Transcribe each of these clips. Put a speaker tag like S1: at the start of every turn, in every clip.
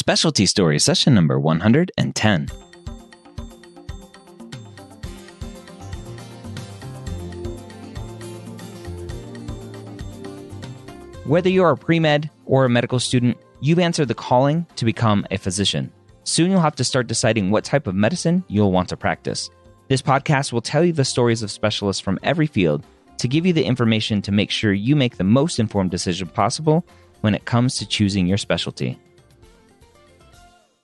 S1: Specialty Stories, session number 110. Whether you're a pre-med or a medical student, you've answered the calling to become a physician. Soon you'll have to start deciding what type of medicine you'll want to practice. This podcast will tell you the stories of specialists from every field to give you the information to make sure you make the most informed decision possible when it comes to choosing your specialty.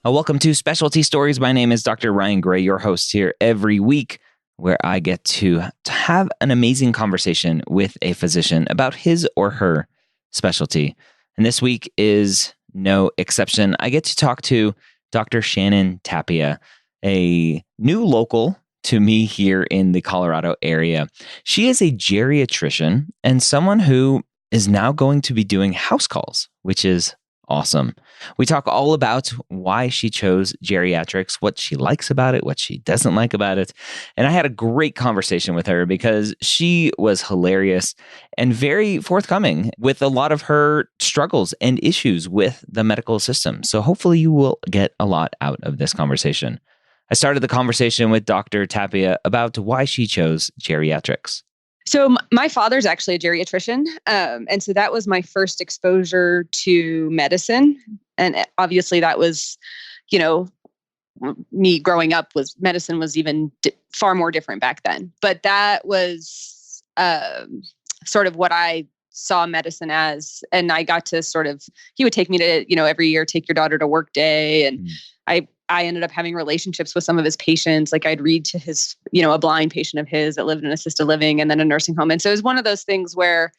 S1: Welcome to Specialty Stories. My name is Dr. Ryan Gray, your host here every week, where I get to have an amazing conversation with a physician about his or her specialty. And this week is no exception. I get to talk to Dr. Shannon Tapia, a new local to me here in the Colorado area. She is a geriatrician and someone who is now going to be doing house calls, which is awesome. We talk all about why she chose geriatrics, what she likes about it, what she doesn't like about it. And I had a great conversation with her because she was hilarious and very forthcoming with a lot of her struggles and issues with the medical system. So hopefully you will get a lot out of this conversation. I started the conversation with Dr. Tapia about why she chose geriatrics.
S2: So my father's actually a geriatrician. And so that was my first exposure to medicine. And obviously that was, me growing up medicine was even far more different back then. But that was sort of what I saw medicine as. And I got to he would take me to, every year, take your daughter to work day. And I ended up having relationships with some of his patients. Like I'd read to his, a blind patient of his that lived in assisted living and then a nursing home. And so it was one of those things where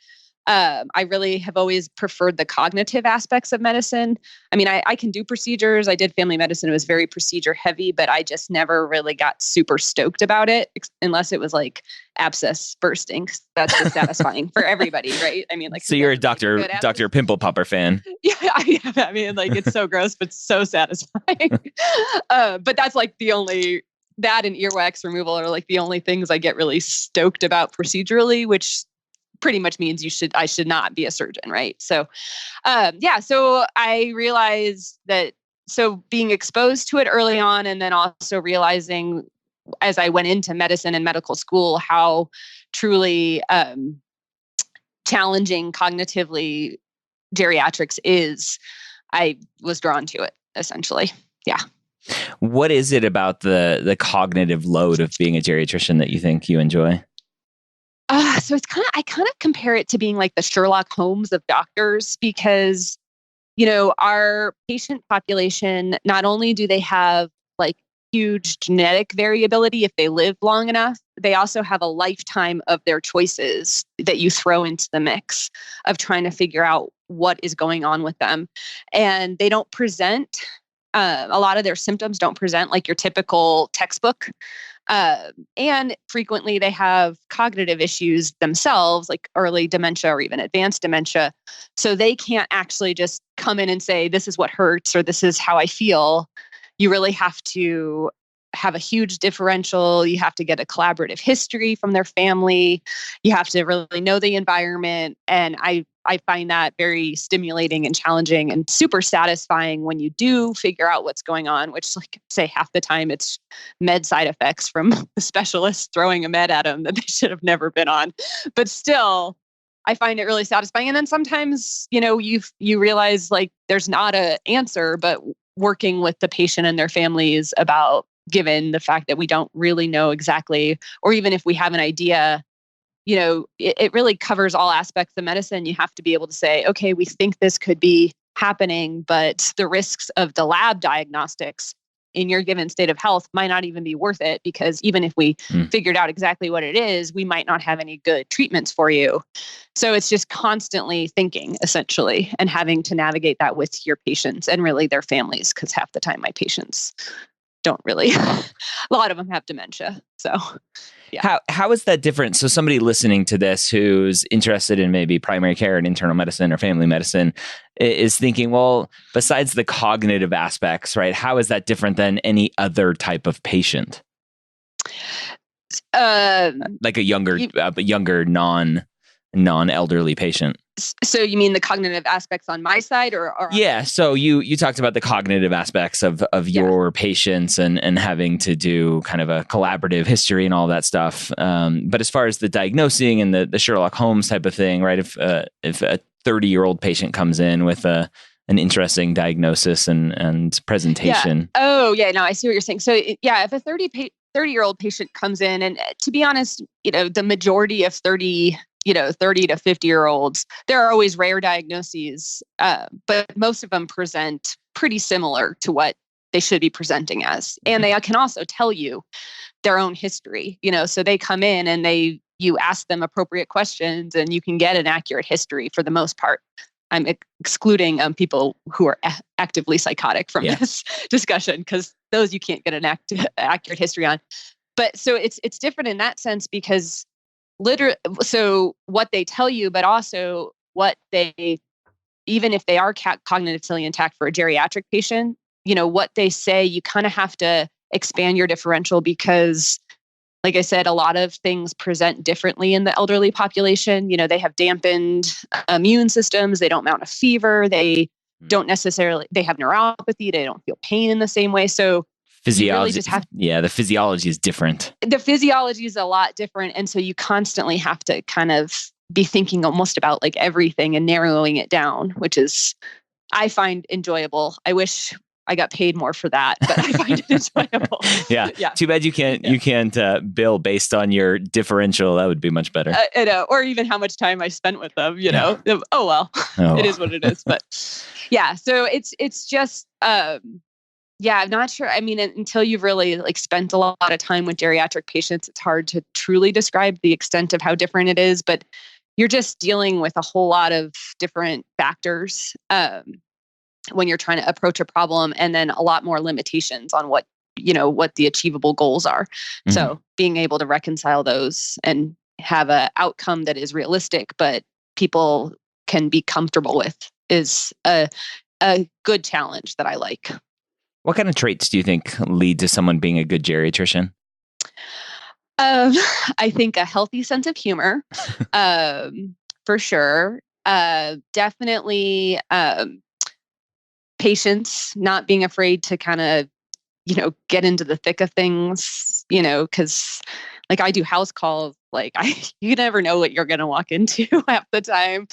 S2: I really have always preferred the cognitive aspects of medicine. I mean, I can do procedures. I did family medicine. It was very procedure heavy, but I just never really got super stoked about it unless it was like abscess bursting. That's just satisfying for everybody, right? I mean,
S1: so you're a Dr. Pimple Popper fan.
S2: Yeah. I mean, it's so gross, but so satisfying. But that's like that and earwax removal are like the only things I get really stoked about procedurally, which pretty much means I should not be a surgeon, right? So, so I realized that, so being exposed to it early on, and then also realizing as I went into medicine and medical school, how truly challenging cognitively geriatrics is, I was drawn to it, essentially. Yeah.
S1: What is it about the cognitive load of being a geriatrician that you think you enjoy?
S2: So I kind of compare it to being like the Sherlock Holmes of doctors because, our patient population, not only do they have like huge genetic variability if they live long enough, they also have a lifetime of their choices that you throw into the mix of trying to figure out what is going on with them. And they don't present, a lot of their symptoms don't present like your typical textbook. And frequently they have cognitive issues themselves, like early dementia or even advanced dementia. So they can't actually just come in and say, this is what hurts, or this is how I feel. You really have to have a huge differential. You have to get a collaborative history from their family. You have to really know the environment. And I find that very stimulating and challenging and super satisfying when you do figure out what's going on, which, like, say half the time it's med side effects from the specialist throwing a med at them that they should have never been on. But still, I find it really satisfying. And then sometimes, you realize like there's not an answer, but working with the patient and their families about, given the fact that we don't really know exactly, or even if we have an idea, it really covers all aspects of medicine. You have to be able to say, okay, we think this could be happening, but the risks of the lab diagnostics in your given state of health might not even be worth it, because even if we figured out exactly what it is, we might not have any good treatments for you. So it's just constantly thinking, essentially, and having to navigate that with your patients and really their families, because half the time my patients don't really, a lot of them have dementia. So yeah.
S1: How is that different? So somebody listening to this who's interested in maybe primary care and internal medicine or family medicine is thinking, well, besides the cognitive aspects, right? How is that different than any other type of patient? Like a younger non non-elderly patient.
S2: So you mean the cognitive aspects on my side or
S1: Yeah. So you talked about the cognitive aspects of your patients and having to do kind of a collaborative history and all that stuff. But as far as the diagnosing and the Sherlock Holmes type of thing, right? If a 30-year-old patient comes in with an interesting diagnosis and presentation.
S2: Yeah. Oh, yeah. No, I see what you're saying. So if a 30-year-old patient comes in, and to be honest, the majority of 30 to 50-year-olds, there are always rare diagnoses, but most of them present pretty similar to what they should be presenting as. And they can also tell you their own history, so they come in and you ask them appropriate questions and you can get an accurate history for the most part. I'm excluding people who are actively psychotic from this discussion, because those you can't get an accurate history on. But so it's different in that sense, because so what they tell you, but also what even if they are cognitively intact for a geriatric patient, what they say, you kind of have to expand your differential, because like I said, a lot of things present differently in the elderly population. They have dampened immune systems. They don't mount a fever. They don't necessarily, they have neuropathy. They don't feel pain in the same way. So
S1: physiology, the physiology is different.
S2: The physiology is a lot different. And so you constantly have to kind of be thinking almost about like everything and narrowing it down, which is, I find enjoyable. I wish I got paid more for that, but I find it enjoyable.
S1: Yeah. Too bad you can't bill based on your differential. That would be much better.
S2: Or even how much time I spent with them, Oh, well, it is what it is. But yeah, so it's just, I'm not sure. I mean, until you've really like spent a lot of time with geriatric patients, it's hard to truly describe the extent of how different it is, but you're just dealing with a whole lot of different factors when you're trying to approach a problem, and then a lot more limitations on what the achievable goals are. Mm-hmm. So being able to reconcile those and have an outcome that is realistic, but people can be comfortable with, is a good challenge that I like.
S1: What kind of traits do you think lead to someone being a good geriatrician?
S2: I think a healthy sense of humor, for sure. Definitely patience, not being afraid to kind of, get into the thick of things, because like I do house calls, like you never know what you're going to walk into half the time.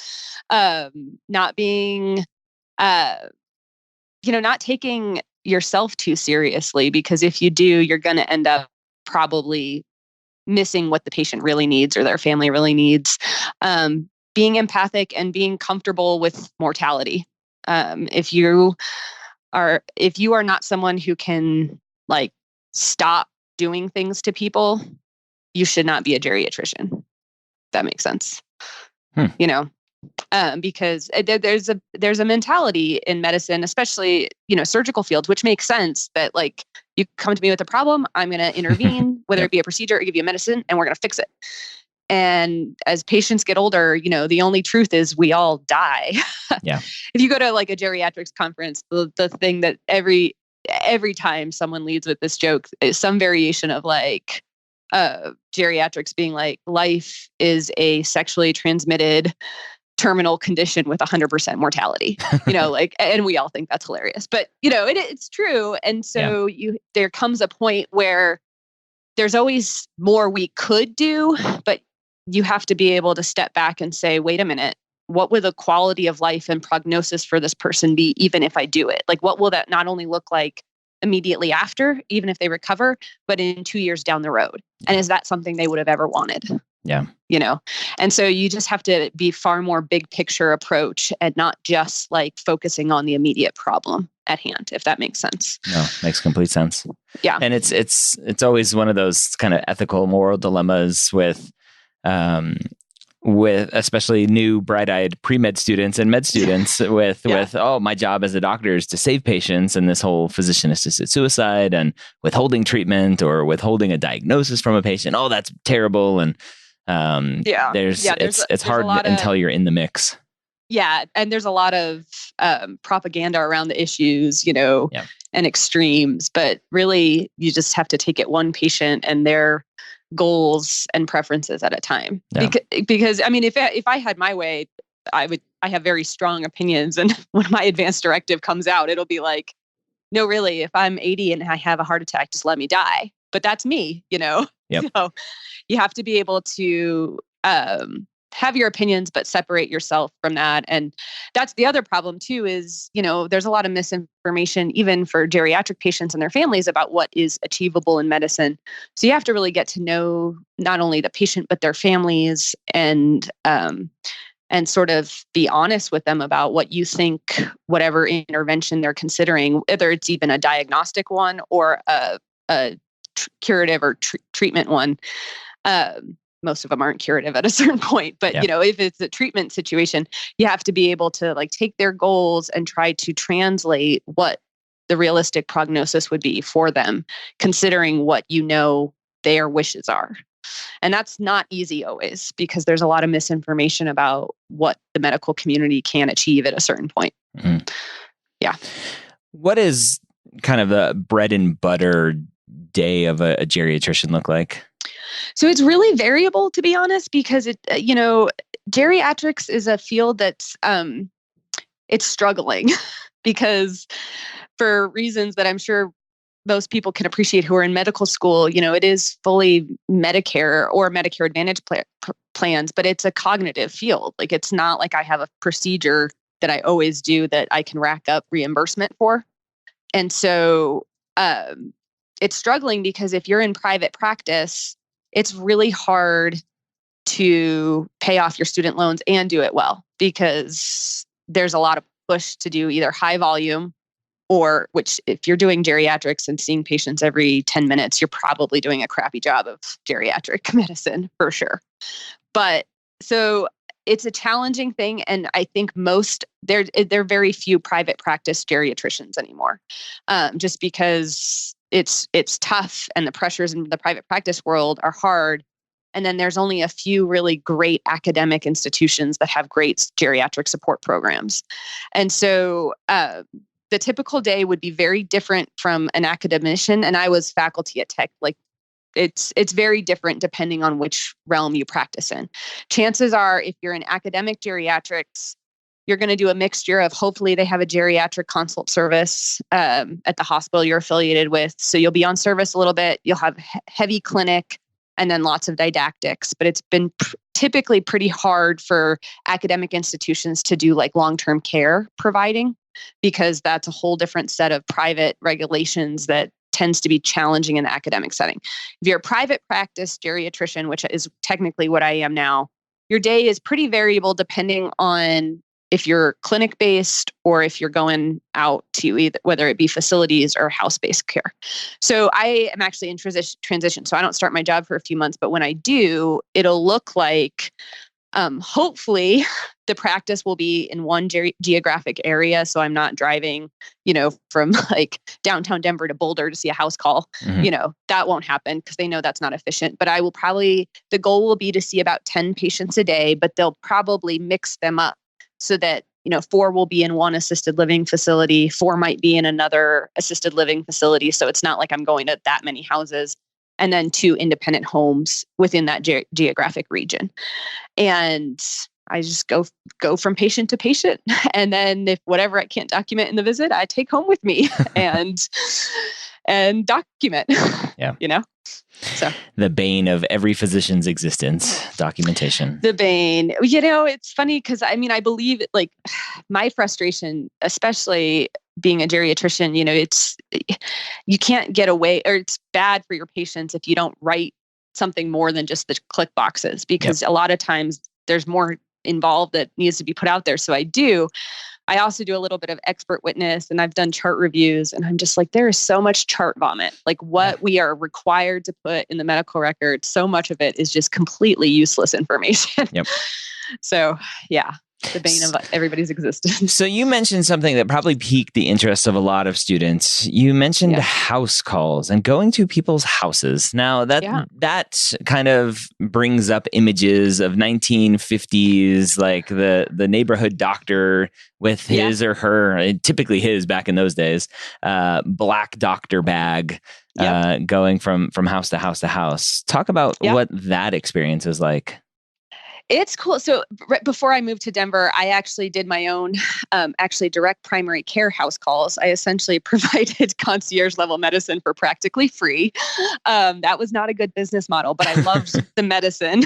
S2: Not being, not taking yourself too seriously, because if you do, you're going to end up probably missing what the patient really needs or their family really needs. Being empathic and being comfortable with mortality. If you are not someone who can like stop doing things to people, you should not be a geriatrician. If that makes sense. Because there's a mentality in medicine, especially, surgical fields, which makes sense, that like you come to me with a problem, I'm going to intervene, whether it be a procedure or give you a medicine, and we're going to fix it. And as patients get older, the only truth is we all die.
S1: Yeah.
S2: If you go to like a geriatrics conference, the thing that every time someone leads with this joke is some variation of like, geriatrics being like, life is a sexually transmitted terminal condition with 100% mortality, and we all think that's hilarious, but it's true. And so there comes a point where there's always more we could do, but you have to be able to step back and say, wait a minute, what will the quality of life and prognosis for this person be, even if I do it? Like, what will that not only look like immediately after, even if they recover, but in 2 years down the road? And is that something they would have ever wanted?
S1: Yeah.
S2: And so you just have to be far more big picture approach and not just like focusing on the immediate problem at hand, if that makes sense.
S1: No, makes complete sense.
S2: Yeah.
S1: And it's always one of those kind of ethical, moral dilemmas with especially new bright-eyed pre-med students and med students with, my job as a doctor is to save patients, and this whole physician-assisted suicide and withholding treatment or withholding a diagnosis from a patient. Oh, that's terrible. And it's hard until you're in the mix.
S2: Yeah. And there's a lot of propaganda around the issues, and extremes, but really you just have to take it one patient and their goals and preferences at a time.
S1: Yeah.
S2: Because I mean, if I had my way, I have very strong opinions. And when my advanced directive comes out, it'll be like, no, really, if I'm 80 and I have a heart attack, just let me die. But that's me,
S1: Yep.
S2: So you have to be able to have your opinions, but separate yourself from that. And that's the other problem too, is, there's a lot of misinformation, even for geriatric patients and their families, about what is achievable in medicine. So you have to really get to know not only the patient, but their families, and sort of be honest with them about what you think, whatever intervention they're considering, whether it's even a diagnostic one or a curative or treatment one. Most of them aren't curative at a certain point, but if it's a treatment situation, you have to be able to take their goals and try to translate what the realistic prognosis would be for them, considering what their wishes are. And that's not easy always, because there's a lot of misinformation about what the medical community can achieve at a certain point.
S1: Mm-hmm.
S2: Yeah.
S1: What is kind of the bread and butter day of a geriatrician look like?
S2: So it's really variable, to be honest, because geriatrics is a field that's it's struggling because, for reasons that I'm sure most people can appreciate who are in medical school, it is fully Medicare or Medicare Advantage plans, but it's a cognitive field. Like, it's not like I have a procedure that I always do that I can rack up reimbursement for. And so it's struggling because if you're in private practice, it's really hard to pay off your student loans and do it well, because there's a lot of push to do either high volume, or, which, if you're doing geriatrics and seeing patients every 10 minutes, you're probably doing a crappy job of geriatric medicine for sure. But so it's a challenging thing. And I think there are very few private practice geriatricians anymore, just because it's tough and the pressures in the private practice world are hard. And then there's only a few really great academic institutions that have great geriatric support programs. And so the typical day would be very different from an academician. And I was faculty at Tech. Like, it's very different depending on which realm you practice in. Chances are, if you're in academic geriatrics, you're going to do a mixture of, hopefully they have a geriatric consult service at the hospital you're affiliated with. So you'll be on service a little bit. You'll have heavy clinic and then lots of didactics. But it's been typically pretty hard for academic institutions to do long-term care providing, because that's a whole different set of private regulations that tends to be challenging in the academic setting. If you're a private practice geriatrician, which is technically what I am now, your day is pretty variable depending on if you're clinic-based or if you're going out to either, whether it be facilities or house-based care. So I am actually in transition. So I don't start my job for a few months, but when I do, it'll look like, hopefully the practice will be in one geographic area. So I'm not driving, from downtown Denver to Boulder to see a house call.
S1: Mm-hmm.
S2: That won't happen because they know that's not efficient. But the goal will be to see about 10 patients a day, but they'll probably mix them up so that, 4 will be in one assisted living facility, 4 might be in another assisted living facility. So it's not like I'm going to that many houses, and then 2 independent homes within that geographic region. And I just go from patient to patient. And then if whatever I can't document in the visit, I take home with me and document.
S1: Yeah.
S2: So
S1: the bane of every physician's existence, documentation.
S2: The bane. It's funny because I believe my frustration, especially being a geriatrician, you can't get away, or it's bad for your patients if you don't write something more than just the click boxes, because a lot of times there's more involved that needs to be put out there. So I also do a little bit of expert witness, and I've done chart reviews, and I'm just like, there is so much chart vomit. What we are required to put in the medical record, so much of it is just completely useless information.
S1: Yep.
S2: So, yeah. the bane of everybody's existence.
S1: So you mentioned something that probably piqued the interest of a lot of students. You mentioned house calls and going to people's houses. Now that kind of brings up images of 1950s, like the neighborhood doctor with his or her, typically his back in those days, black doctor bag, going from house to house to house. Talk about what that experience is like.
S2: It's cool. So right before I moved to Denver, I actually did my own, direct primary care house calls. I essentially provided concierge level medicine for practically free. That was not a good business model, but I loved the medicine.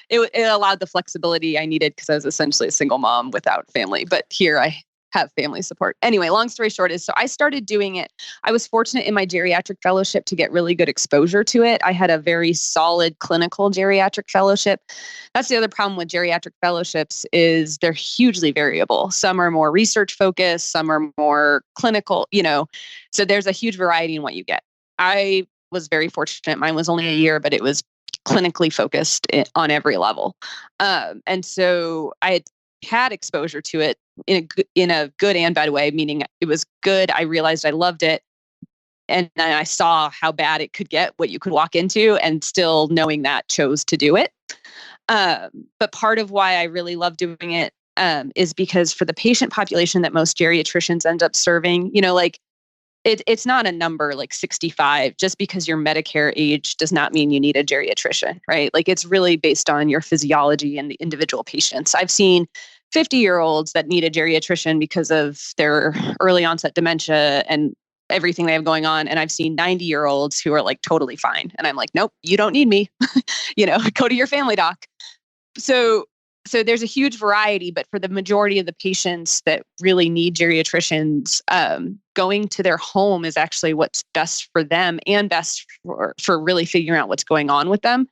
S2: It allowed the flexibility I needed because I was essentially a single mom without family. But here I have family support. Anyway, long story short is, so I started doing it. I was fortunate in my geriatric fellowship to get really good exposure to it. I had a very solid clinical geriatric fellowship. That's the other problem with geriatric fellowships is they're hugely variable. Some are more research focused, some are more clinical, so there's a huge variety in what you get. I was very fortunate. Mine was only a year, but it was clinically focused on every level. And so I had exposure to it in a good and bad way, meaning it was good. I realized I loved it. And then I saw how bad it could get, what you could walk into, and still knowing that chose to do it. But part of why I really love doing it is because for the patient population that most geriatricians end up serving, it's not a number like 65. Just because you're Medicare age does not mean you need a geriatrician, right? Like it's really based on your physiology and the individual patients. I've seen 50-year-olds that need a geriatrician because of their early onset dementia and everything they have going on. And I've seen 90-year-olds who are like totally fine. And I'm like, nope, you don't need me. Go to your family doc. So there's a huge variety, but for the majority of the patients that really need geriatricians, going to their home is actually what's best for them and best for really figuring out what's going on with them.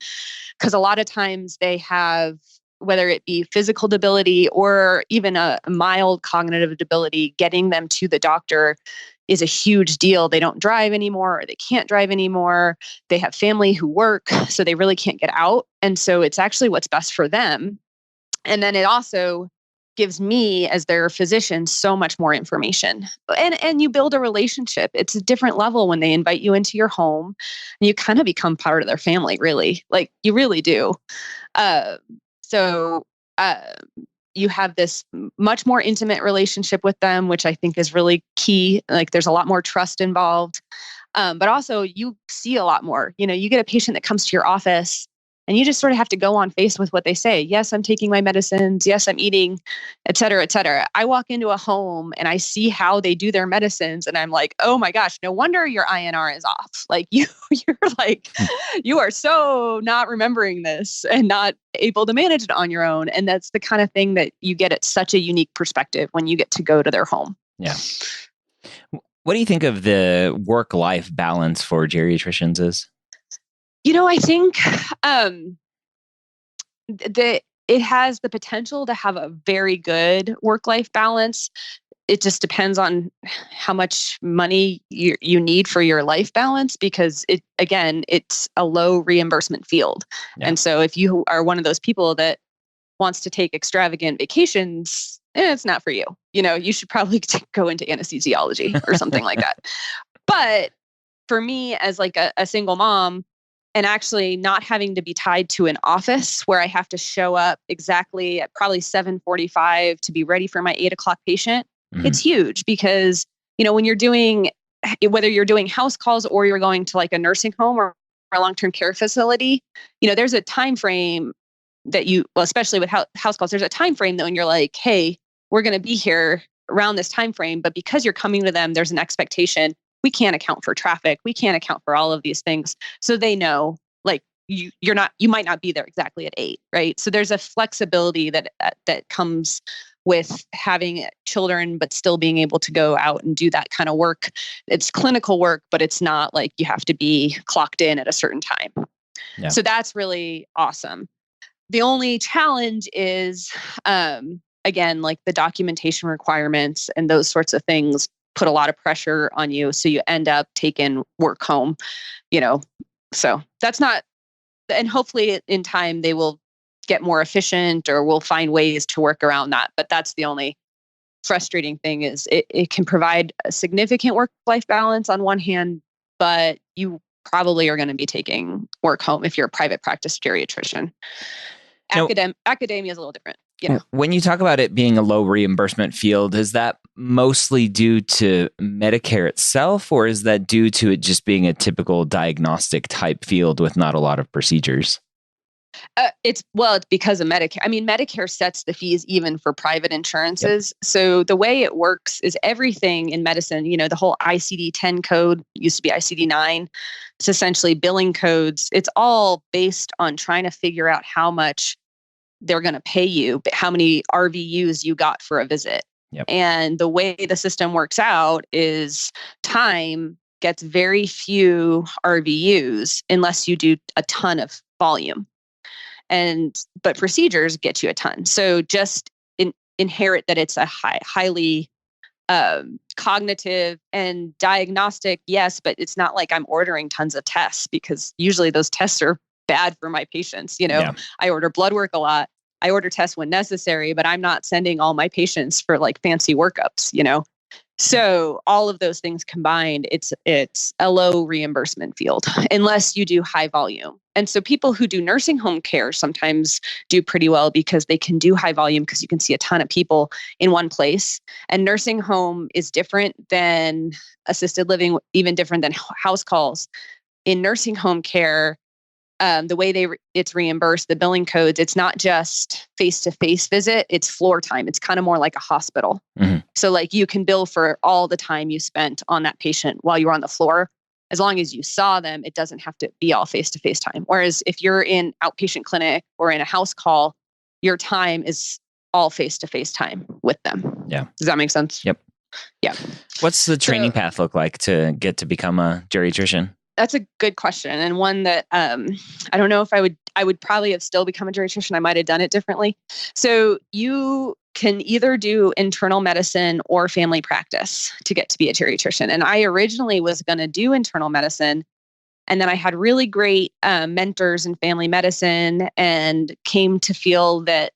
S2: Because a lot of times they have, whether it be physical debility or even a mild cognitive debility, getting them to the doctor is a huge deal. They don't drive anymore, or they can't drive anymore. They have family who work, so they really can't get out. And so it's actually what's best for them. And then it also gives me, as their physician, so much more information. And you build a relationship. It's a different level when they invite you into your home and you kind of become part of their family, really. Like you really do. So you have this much more intimate relationship with them, which I think is really key. Like there's a lot more trust involved. But also you see a lot more. You get a patient that comes to your office and you just sort of have to go on face with what they say. Yes, I'm taking my medicines. Yes, I'm eating, et cetera, et cetera. I walk into a home and I see how they do their medicines. And I'm like, oh my gosh, no wonder your INR is off. Like you're like, you are so not remembering this and not able to manage it on your own. And that's the kind of thing that you get at such a unique perspective when you get to go to their home.
S1: Yeah. What do you think of the work-life balance for geriatricians is?
S2: I think that it has the potential to have a very good work-life balance. It just depends on how much money you need for your life balance, because it's a low reimbursement field. Yeah. And so if you are one of those people that wants to take extravagant vacations, it's not for you. You should probably go into anesthesiology or something like that. But for me, as like a single mom, and actually not having to be tied to an office where I have to show up exactly at probably 7:45 to be ready for my 8:00 patient, it's huge because, when you're doing, whether you're doing house calls or you're going to like a nursing home or a long-term care facility, there's a time frame that especially with house calls, there's a time frame that when you're like, hey, we're going to be here around this time frame, but because you're coming to them, there's an expectation. We can't account for traffic. We can't account for all of these things. So they know, like, you might not be there exactly at 8, right? So there's a flexibility that comes with having children, but still being able to go out and do that kind of work. It's clinical work, but it's not like you have to be clocked in at a certain time. Yeah. So that's really awesome. The only challenge is, again, like the documentation requirements and those sorts of things put a lot of pressure on you. So you end up taking work home, so that's not, and hopefully in time they will get more efficient, or we'll find ways to work around that. But that's the only frustrating thing, is it can provide a significant work-life balance on one hand, but you probably are going to be taking work home if you're a private practice geriatrician.
S1: Now,
S2: Academia is a little different.
S1: When you talk about it being a low reimbursement field, is that mostly due to Medicare itself, or is that due to it just being a typical diagnostic type field with not a lot of procedures?
S2: It's because of Medicare. I mean, Medicare sets the fees even for private insurances. Yep. So the way it works is everything in medicine, the whole ICD-10 code used to be ICD-9. It's essentially billing codes. It's all based on trying to figure out how much they're going to pay you, but how many RVUs you got for a visit.
S1: Yep.
S2: And the way the system works out is time gets very few RVUs unless you do a ton of volume. But procedures get you a ton. So just inherit that it's a highly cognitive and diagnostic, yes, but it's not like I'm ordering tons of tests, because usually those tests are bad for my patients.
S1: Yeah.
S2: I order blood work a lot. I order tests when necessary, but I'm not sending all my patients for like fancy workups, So all of those things combined, it's a low reimbursement field unless you do high volume. And so people who do nursing home care sometimes do pretty well because they can do high volume, because you can see a ton of people in one place. And nursing home is different than assisted living, even different than house calls. In nursing home care, the way it's reimbursed, the billing codes, it's not just face-to-face visit, it's floor time. It's kind of more like a hospital.
S1: Mm-hmm.
S2: So like you can bill for all the time you spent on that patient while you were on the floor. As long as you saw them, it doesn't have to be all face-to-face time. Whereas if you're in outpatient clinic or in a house call, your time is all face-to-face time with them.
S1: Yeah.
S2: Does that make sense?
S1: Yep.
S2: Yeah.
S1: What's the training path look like to get to become a geriatrician?
S2: That's a good question, and one that I don't know if I would probably have still become a geriatrician. I might have done it differently. So you can either do internal medicine or family practice to get to be a geriatrician. And I originally was going to do internal medicine, and then I had really great mentors in family medicine, and came to feel that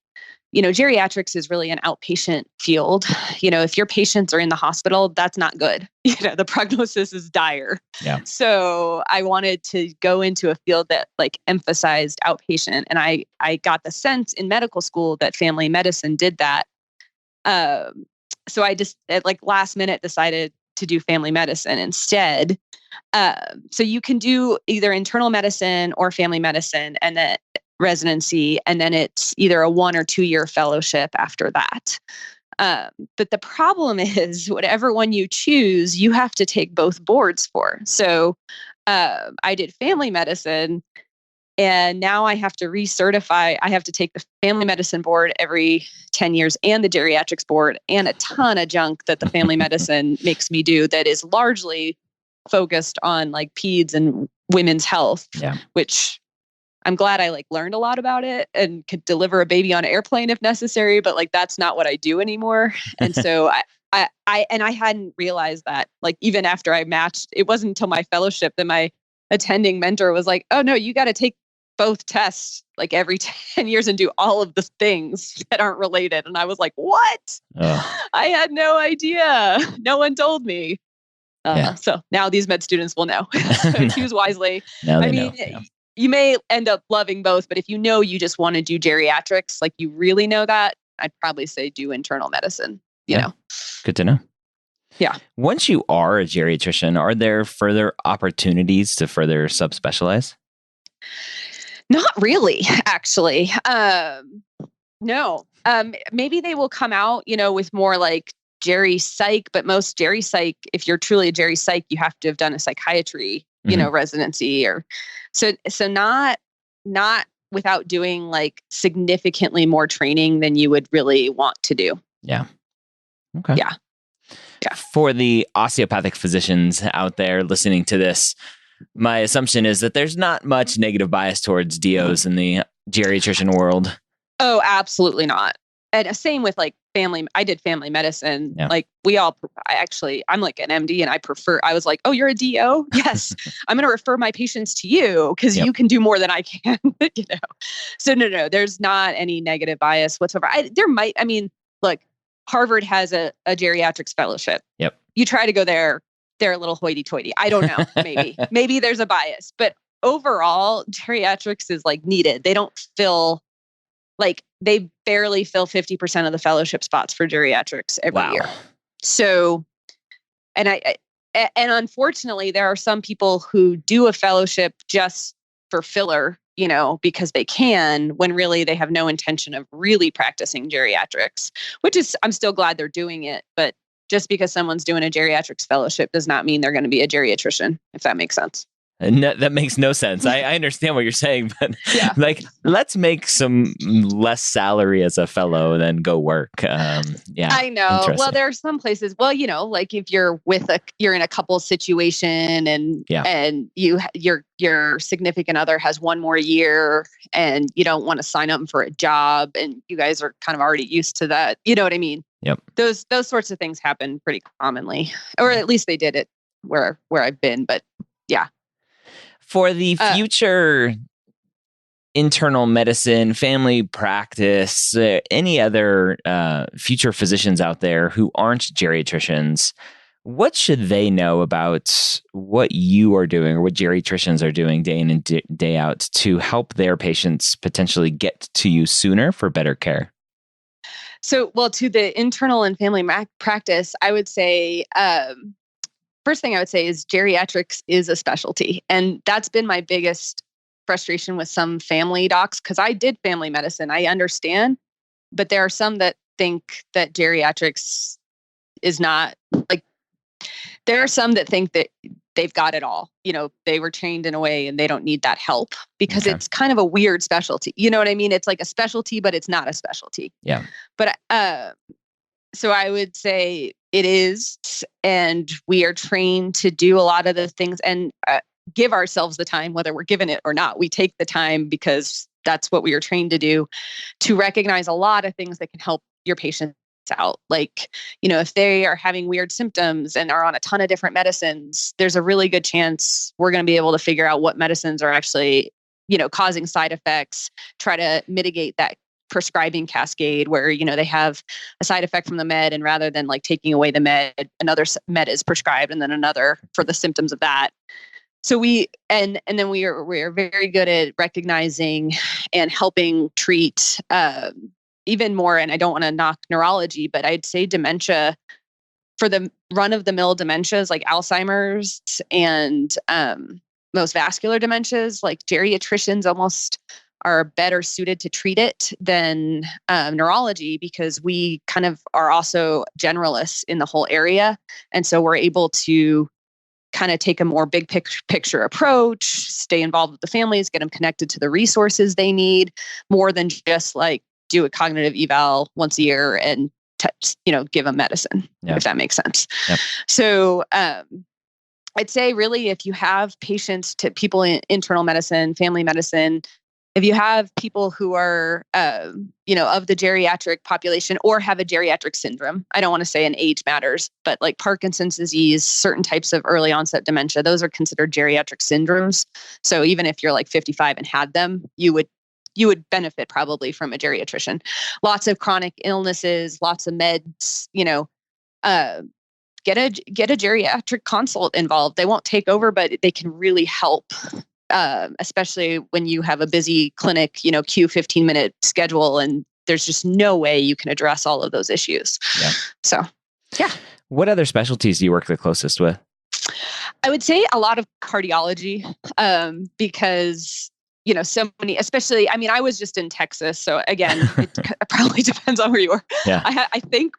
S2: geriatrics is really an outpatient field. If your patients are in the hospital, that's not good. The prognosis is dire.
S1: Yeah.
S2: So I wanted to go into a field that like emphasized outpatient. And I got the sense in medical school that family medicine did that. So I just at like last minute decided to do family medicine instead. So you can do either internal medicine or family medicine, and then residency, and then it's either a 1 or 2 year fellowship after that. But the problem is, whatever one you choose, you have to take both boards for. So I did family medicine, and now I have to recertify. I have to take the family medicine board every 10 years and the geriatrics board, and a ton of junk that the family medicine makes me do that is largely focused on like peds and women's health, which I'm glad I like learned a lot about it and could deliver a baby on an airplane if necessary, but like that's not what I do anymore. And so I hadn't realized that, like, even after I matched, it wasn't until my fellowship that my attending mentor was like, "Oh no, you got to take both tests like every 10 years and do all of the things that aren't related." And I was like, "What?" I had no idea. No one told me. So now these med students will know. So choose wisely.
S1: Now they know.
S2: You may end up loving both, but if you just want to do geriatrics, like you really know that, I'd probably say do internal medicine, you know.
S1: Good to know.
S2: Yeah.
S1: Once you are a geriatrician, are there further opportunities to further subspecialize?
S2: Not really, actually. No. Maybe they will come out, with more like geri psych, but most geri psych, if you're truly a geri psych, you have to have done a psychiatry, residency, or so not without doing like significantly more training than you would really want to do.
S1: Yeah. Okay.
S2: Yeah.
S1: For the osteopathic physicians out there listening to this, my assumption is that there's not much negative bias towards DOs in the geriatrician world.
S2: Oh, absolutely not. and same with like I did family medicine.
S1: Yeah.
S2: Like I'm like an MD and I was like, oh, you're a DO? Yes. I'm going to refer my patients to you because you can do more than I can, So no, there's not any negative bias whatsoever. Look, Harvard has a geriatrics fellowship.
S1: Yep.
S2: You try to go there, they're a little hoity-toity. I don't know. Maybe there's a bias, but overall geriatrics is like needed. They don't fill they barely fill 50% of the fellowship spots for geriatrics every year. So, and unfortunately, there are some people who do a fellowship just for filler, because they can, when really they have no intention of really practicing geriatrics, I'm still glad they're doing it. But just because someone's doing a geriatrics fellowship does not mean they're going to be a geriatrician, if that makes sense.
S1: No, that makes no sense. I understand what you're saying, but let's make some less salary as a fellow and then go work.
S2: I know. Well, there are some places. Well, like if you're you're in a couple situation and your significant other has one more year and you don't want to sign up for a job and you guys are kind of already used to that. You know what I mean?
S1: Yep.
S2: Those sorts of things happen pretty commonly, or at least they did it where I've been. But yeah.
S1: For the future internal medicine, family practice, any other future physicians out there who aren't geriatricians, what should they know about what you are doing or what geriatricians are doing day in and day out to help their patients potentially get to you sooner for better care?
S2: So, to the internal and family practice, I would say, first thing I would say is geriatrics is a specialty. And that's been my biggest frustration with some family docs, because I did family medicine. I understand, but there are some that think that geriatrics is not there are some that think that they've got it all. They were trained in a way and they don't need that help because it's kind of a weird specialty. You know what I mean? It's like a specialty, but it's not a specialty.
S1: Yeah.
S2: But, so I would say it is, and we are trained to do a lot of the things and give ourselves the time, whether we're given it or not. We take the time because that's what we are trained to do, to recognize a lot of things that can help your patients out. Like, if they are having weird symptoms and are on a ton of different medicines, there's a really good chance we're going to be able to figure out what medicines are actually, causing side effects, try to mitigate that prescribing cascade where, they have a side effect from the med, and rather than like taking away the med, another med is prescribed and then another for the symptoms of that. So we are very good at recognizing and helping treat even more. And I don't want to knock neurology, but I'd say dementia, for the run of the mill dementias like Alzheimer's and most vascular dementias, like geriatricians almost are better suited to treat it than neurology, because we kind of are also generalists in the whole area. And so we're able to kind of take a more big picture approach, stay involved with the families, get them connected to the resources they need, more than just like do a cognitive eval once a year and give them medicine, if that makes sense.
S1: Yep.
S2: So I'd say really, if you have people in internal medicine, family medicine, if you have people who are, of the geriatric population or have a geriatric syndrome, I don't want to say an age matters, but like Parkinson's disease, certain types of early onset dementia, those are considered geriatric syndromes. So even if you're like 55 and had them, you would benefit probably from a geriatrician. Lots of chronic illnesses, lots of meds, get a geriatric consult involved. They won't take over, but they can really help. Especially when you have a busy clinic, Q 15-minute schedule, and there's just no way you can address all of those issues. Yeah. So, yeah.
S1: What other specialties do you work the closest with?
S2: I would say a lot of cardiology, because, so many, especially, I was just in Texas. So again, it probably depends on where you were.
S1: Yeah.
S2: I think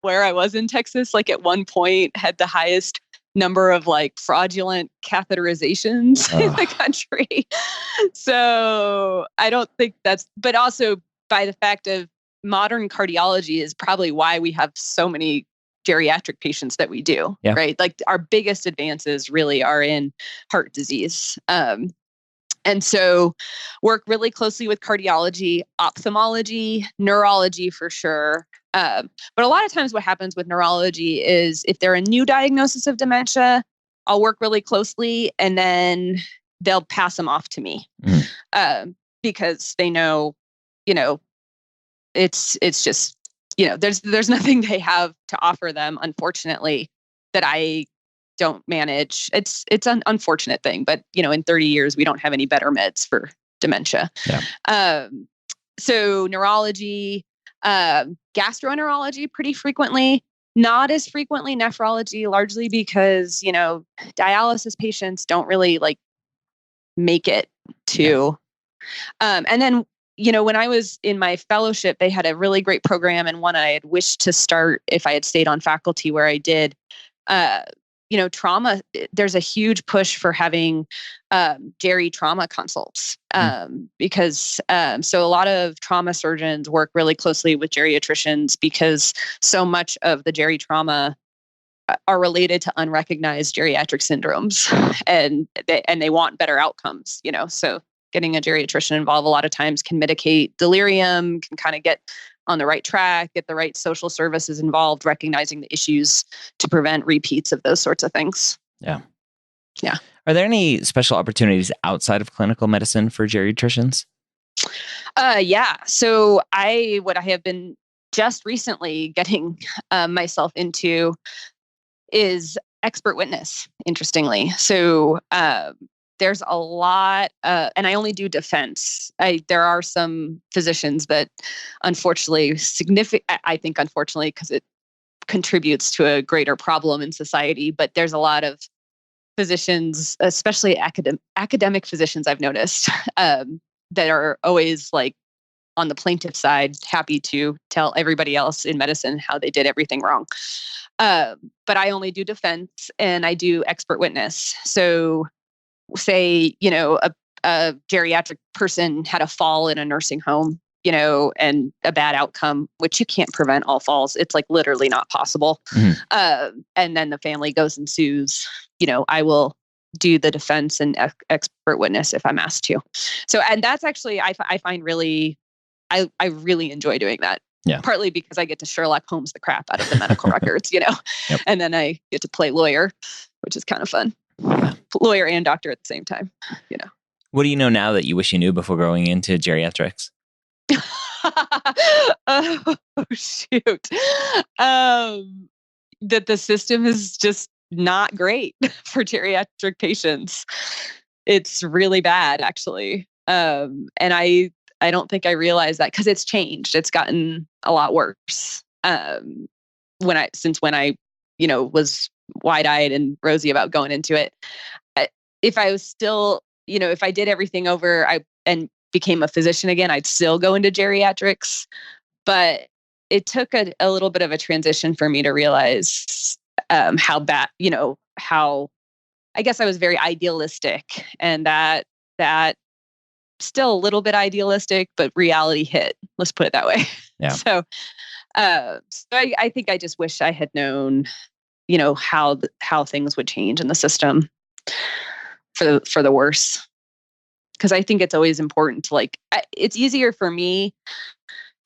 S2: where I was in Texas, like at one point had the highest number of like fraudulent catheterizations in the country. So I don't think but also by the fact of modern cardiology is probably why we have so many geriatric patients that we do, right? Like our biggest advances really are in heart disease. And so work really closely with cardiology, ophthalmology, neurology for sure. But a lot of times what happens with neurology is if they're a new diagnosis of dementia, I'll work really closely and then they'll pass them off to me because they know, you know, it's just, you know, there's nothing they have to offer them, unfortunately, that I don't manage. It's an unfortunate thing, but you know, in 30 years, we don't have any better meds for dementia.
S1: Yeah.
S2: So neurology, gastroenterology pretty frequently, not as frequently nephrology, largely because, you know, dialysis patients don't really like make it to, and then, you know, when I was in my fellowship, they had a really great program and one I had wished to start if I had stayed on faculty where I did. You know, trauma, there's a huge push for having geri trauma consults because so a lot of trauma surgeons work really closely with geriatricians because so much of the geri trauma are related to unrecognized geriatric syndromes and they want better outcomes, you know, so getting a geriatrician involved a lot of times can mitigate delirium, can kind of get on the right track, get the right social services involved, recognizing the issues to prevent repeats of those sorts of things.
S1: Yeah.
S2: Yeah.
S1: Are there any special opportunities outside of clinical medicine for geriatricians?
S2: Yeah. So what I have been just recently getting myself into is expert witness, interestingly. So there's a lot, and I only do defense. There are some physicians that unfortunately I think unfortunately, because it contributes to a greater problem in society, but there's a lot of physicians, especially academic physicians I've noticed, that are always like on the plaintiff side, happy to tell everybody else in medicine how they did everything wrong. But I only do defense and I do expert witness. So say, you know, a geriatric person had a fall in a nursing home, you know, and a bad outcome, which you can't prevent all falls. It's like literally not possible. And then the family goes and sues, you know, I will do the defense and expert witness if I'm asked to. So, and that's actually, I find really, I really enjoy doing that.
S1: Yeah.
S2: Partly because I get to Sherlock Holmes the crap out of the medical records, you know, and then I get to play lawyer, which is kind of fun.
S1: Yeah.
S2: Lawyer and doctor at the same time, you know.
S1: What do you know now that you wish you knew before going into geriatrics?
S2: Oh, shoot. That the system is just not great for geriatric patients. It's really bad, actually. And I don't think I realized that because it's changed. It's gotten a lot worse. Since when I, you know, was wide-eyed and rosy about going into it. If I was still, you know, if I did everything over and became a physician again, I'd still go into geriatrics. But it took a little bit of a transition for me to realize how bad, you know, how I guess I was very idealistic and that still a little bit idealistic, but reality hit. Let's put it that way.
S1: Yeah.
S2: So I think I just wish I had known, you know, how things would change in the system for the worse. Because I think it's always important to it's easier for me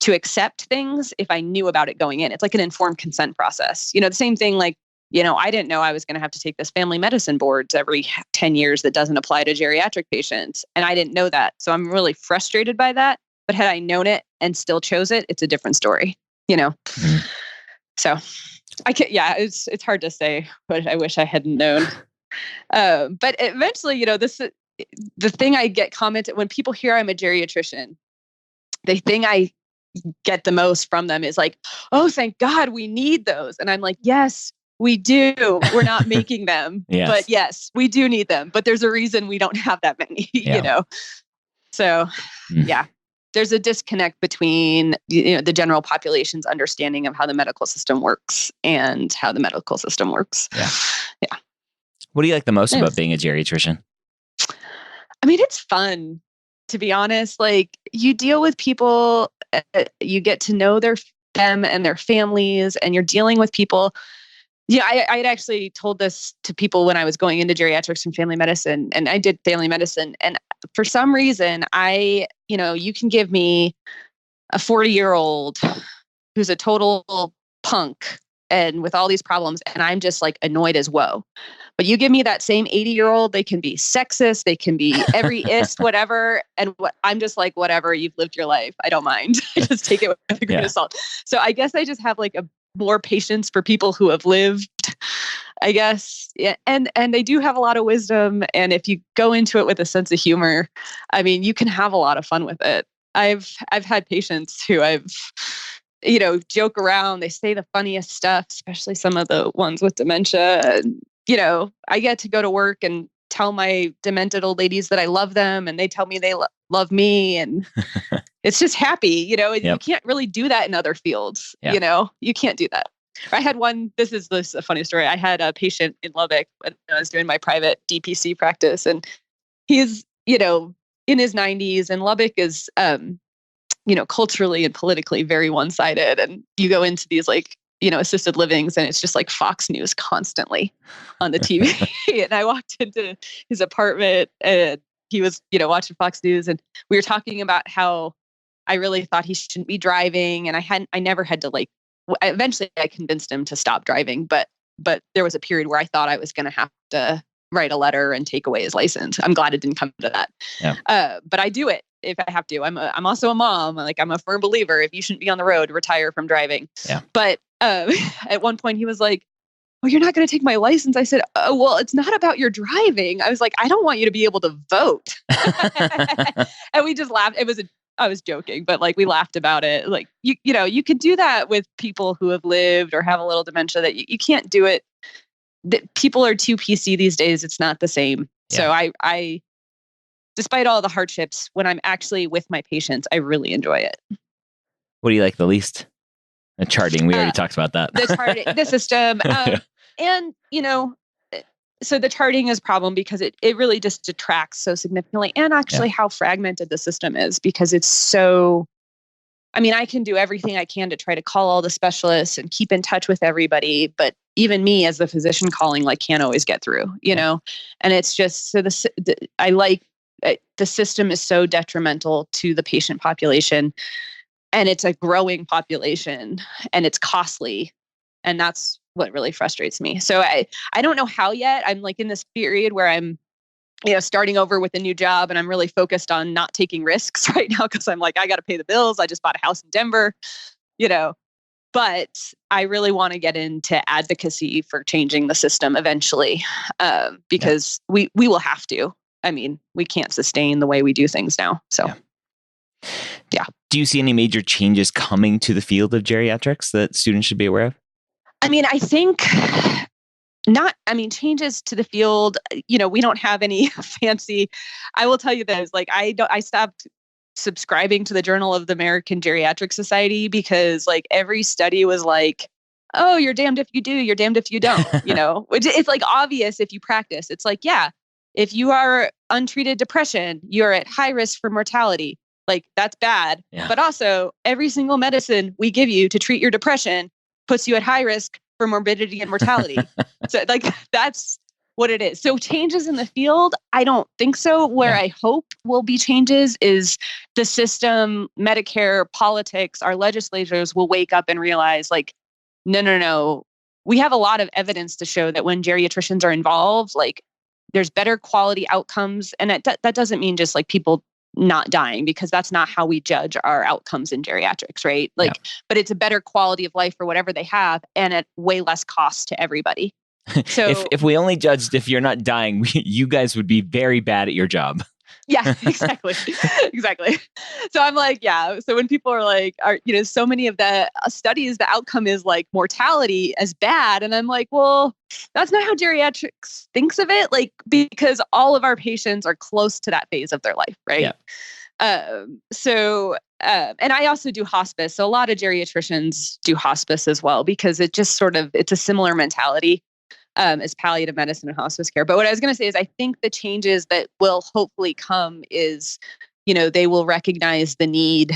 S2: to accept things if I knew about it going in. It's like an informed consent process. You know, the same thing, like, you know, I didn't know I was going to have to take this family medicine boards every 10 years that doesn't apply to geriatric patients. And I didn't know that. So I'm really frustrated by that. But had I known it and still chose it, it's a different story, you know? So it's hard to say, but I wish I hadn't known. But eventually, you know, the thing I get commented when people hear I'm a geriatrician, the thing I get the most from them is like, oh, thank God we need those. And I'm like, yes, we do. We're not making them,
S1: Yes.
S2: But yes, we do need them. But there's a reason we don't have that many, you know? So yeah, there's a disconnect between, you know, the general population's understanding of how the medical system works and how the medical system works. Yeah.
S1: What do you like the most about being a geriatrician?
S2: I mean, it's fun, to be honest. Like, you deal with people, you get to know them and their families, and you're dealing with people Yeah, I had actually told this to people when I was going into geriatrics and family medicine, and I did family medicine. And for some reason, you can give me a 40-year-old who's a total punk and with all these problems, and I'm just like annoyed as woe. But you give me that same 80-year-old, they can be sexist, they can be every ist, whatever. And I'm just like, whatever, you've lived your life. I don't mind. I just take it with a grain of salt. So I guess I just have like a more patience for people who have lived, I guess. Yeah. And they do have a lot of wisdom. And if you go into it with a sense of humor, I mean, you can have a lot of fun with it. I've had patients who joke around. They say the funniest stuff, especially some of the ones with dementia. And, I get to go to work and tell my demented old ladies that I love them, and they tell me they love me. And it's just happy, You can't really do that in other fields. You can't do that. I had this is a funny story. I had a patient in Lubbock when I was doing my private DPC practice, and he's, in his 90s, and Lubbock is, culturally and politically very one-sided. And you go into these assisted livings, and it's just like Fox News constantly on the TV. And I walked into his apartment, and he was, watching Fox News, and we were talking about how I really thought he shouldn't be driving. And I never had to eventually I convinced him to stop driving, but there was a period where I thought I was going to have to write a letter and take away his license. I'm glad it didn't come to that. Yeah. But I do it if I have to. I'm also a mom. I'm a firm believer, if you shouldn't be on the road, retire from driving.
S1: Yeah.
S2: But at one point he was like, "Oh, you're not going to take my license?" I said, "Oh, well, it's not about your driving." I was like, "I don't want you to be able to vote." And we just laughed. I was joking, but we laughed about it. You could do that with people who have lived or have a little dementia, that you can't do it. That people are too PC these days. It's not the same. Yeah. So I, despite all the hardships, when I'm actually with my patients, I really enjoy it.
S1: What do you like the least? The charting. We already talked about that.
S2: The system. And, so the charting is a problem because it really just detracts so significantly, and actually how fragmented the system is, because it's so, I can do everything I can to try to call all the specialists and keep in touch with everybody. But even me as the physician calling, can't always get through, and it's just, so the system is so detrimental to the patient population, and it's a growing population, and it's costly. And that's what really frustrates me. So I don't know how yet. I'm in this period where I'm, starting over with a new job, and I'm really focused on not taking risks right now, because I'm I got to pay the bills. I just bought a house in Denver, but I really want to get into advocacy for changing the system eventually, because we will have to. We can't sustain the way we do things now. So, yeah.
S1: Do you see any major changes coming to the field of geriatrics that students should be aware of?
S2: I think changes to the field, we don't have any fancy, I will tell you this, I stopped subscribing to the Journal of the American Geriatric Society, because every study was oh, you're damned if you do, you're damned if you don't, which it's obvious if you practice. It's if you are untreated depression, you're at high risk for mortality. That's bad. Yeah. But also every single medicine we give you to treat your depression puts you at high risk for morbidity and mortality. So that's what it is. So changes in the field, I don't think so. Where I hope will be changes is the system, Medicare, politics, our legislators will wake up and realize no. We have a lot of evidence to show that when geriatricians are involved, there's better quality outcomes. And that doesn't mean just people not dying, because that's not how we judge our outcomes in geriatrics, right? But it's a better quality of life for whatever they have, and at way less cost to everybody. So
S1: if we only judged if you're not dying, you guys would be very bad at your job.
S2: Yeah, exactly. Exactly. So I'm so when people are so many of the studies, the outcome is mortality as bad. And I'm well, that's not how geriatrics thinks of it. Because all of our patients are close to that phase of their life. Right.
S1: Yeah.
S2: And I also do hospice. So a lot of geriatricians do hospice as well, because it just it's a similar mentality as palliative medicine and hospice care. But what I was going to say is, I think the changes that will hopefully come is, they will recognize the need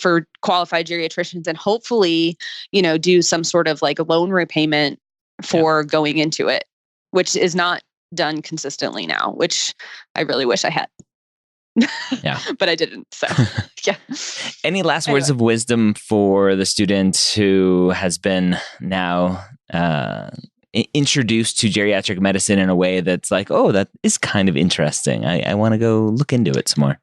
S2: for qualified geriatricians, and hopefully, do some sort of loan repayment for going into it, which is not done consistently now, which I really wish I had.
S1: Yeah.
S2: But I didn't. So, yeah.
S1: Any last words of wisdom for the student who has been now introduced to geriatric medicine in a way that's like, oh, that is kind of interesting. I want to go look into it some more.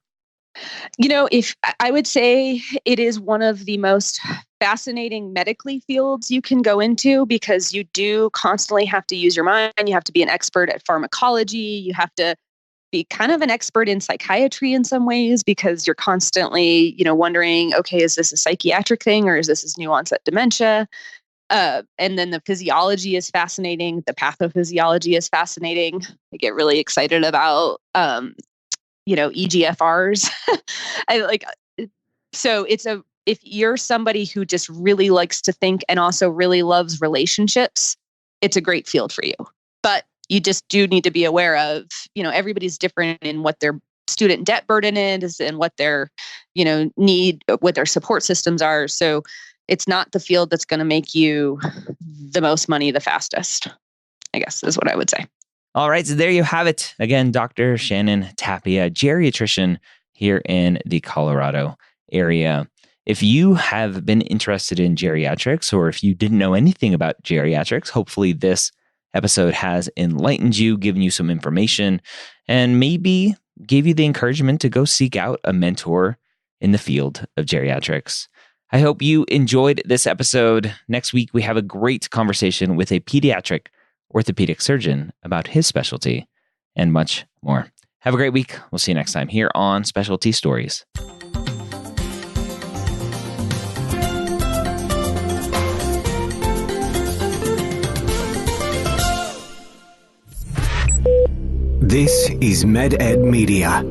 S2: If I would say it is one of the most fascinating medically fields you can go into, because you do constantly have to use your mind. You have to be an expert at pharmacology. You have to be kind of an expert in psychiatry in some ways, because you're constantly, wondering, okay, is this a psychiatric thing or is this new onset dementia? And then the physiology is fascinating. The pathophysiology is fascinating. I get really excited about, EGFRs. If you're somebody who just really likes to think and also really loves relationships, it's a great field for you. But you just do need to be aware of, everybody's different in what their student debt burden is and what their, need, what their support systems are. So it's not the field that's going to make you the most money the fastest, I guess is what I would say.
S1: All right. So there you have it. Again, Dr. Shannon Tapia, geriatrician here in the Colorado area. If you have been interested in geriatrics, or if you didn't know anything about geriatrics, hopefully this episode has enlightened you, given you some information, and maybe gave you the encouragement to go seek out a mentor in the field of geriatrics. I hope you enjoyed this episode. Next week, we have a great conversation with a pediatric orthopedic surgeon about his specialty and much more. Have a great week. We'll see you next time here on Specialty Stories.
S3: This is MedEd Media.